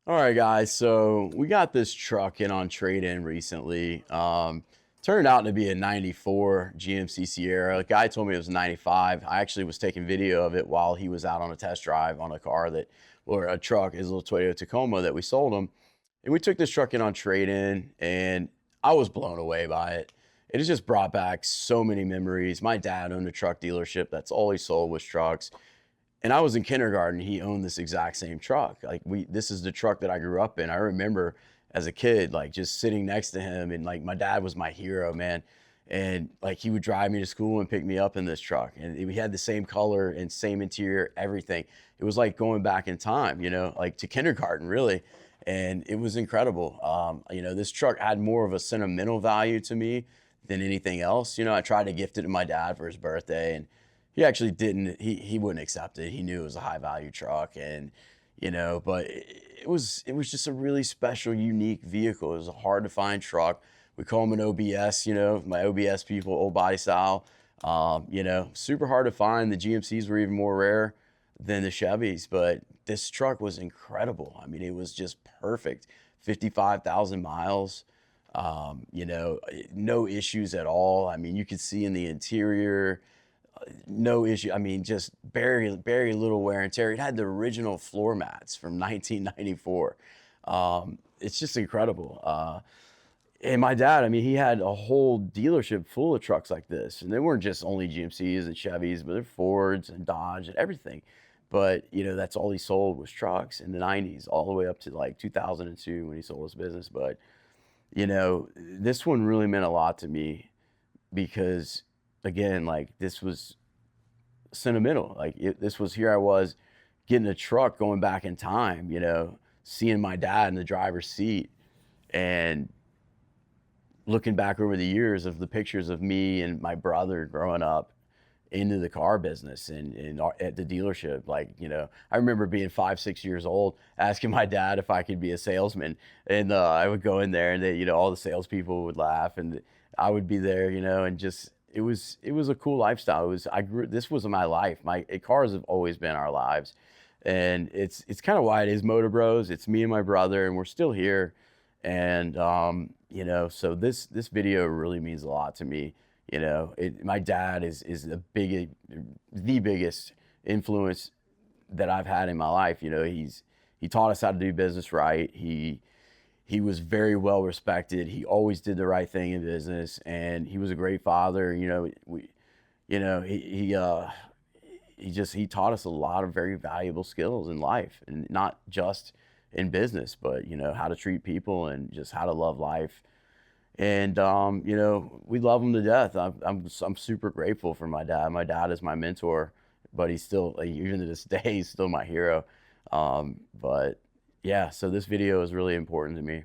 All right, guys. So we got this truck in on trade-in recently. Turned out to be a 94 GMC Sierra. The guy told me it was 95. I actually was taking video of it while he was out on a test drive on a car or a truck, his little Toyota Tacoma that we sold him. And we took this truck in on trade-in, and I was blown away by it. It has just brought back so many memories. My dad owned a truck dealership. That's all he sold was trucks. And I was in kindergarten, he owned this exact same truck. This is the truck that I grew up in. I remember as a kid, like just sitting next to him, and like my dad was my hero, man. And like he would drive me to school and pick me up in this truck. And we had the same color and same interior, everything. It was like going back in time, like to kindergarten, really. And it was incredible. This truck had more of a sentimental value to me than anything else. I tried to gift it to my dad for his birthday, and he actually didn't. He wouldn't accept it. He knew it was a high value truck, and but it was just a really special, unique vehicle. It was a hard to find truck. We call them an OBS. My OBS people, old body style. Super hard to find. The GMCs were even more rare than the Chevys, but this truck was incredible. I mean, it was just perfect. 55,000 miles. No issues at all. I mean, you could see in the interior. No issue. I mean, just very little wear and tear. It had the original floor mats from 1994. It's just incredible. And my dad, I mean, he had a whole dealership full of trucks like this, and they weren't just only GMCs and Chevys, but they're Fords and Dodge and everything. But that's all he sold was trucks in the 90s, all the way up to like 2002 when he sold his business. But this one really meant a lot to me because, again, like this was sentimental. This was, here I was getting a truck going back in time, seeing my dad in the driver's seat and looking back over the years of the pictures of me and my brother growing up into the car business and at the dealership. I remember being 5, 6 years old, asking my dad if I could be a salesman. And I would go in there and all the salespeople would laugh, and I would be there, and just, it was a cool lifestyle. This was my life. Cars have always been our lives. And it's kind of why it is Motor Bros. It's me and my brother, and we're still here. And, so this video really means a lot to me. My dad is the biggest influence that I've had in my life. He taught us how to do business right. He was very well respected. He always did the right thing in business, and he was a great father. He taught us a lot of very valuable skills in life, and not just in business, but how to treat people and just how to love life. And we love him to death. I'm super grateful for my dad. My dad is my mentor, but he's still, like, even to this day, he's still my hero. But yeah, so this video is really important to me.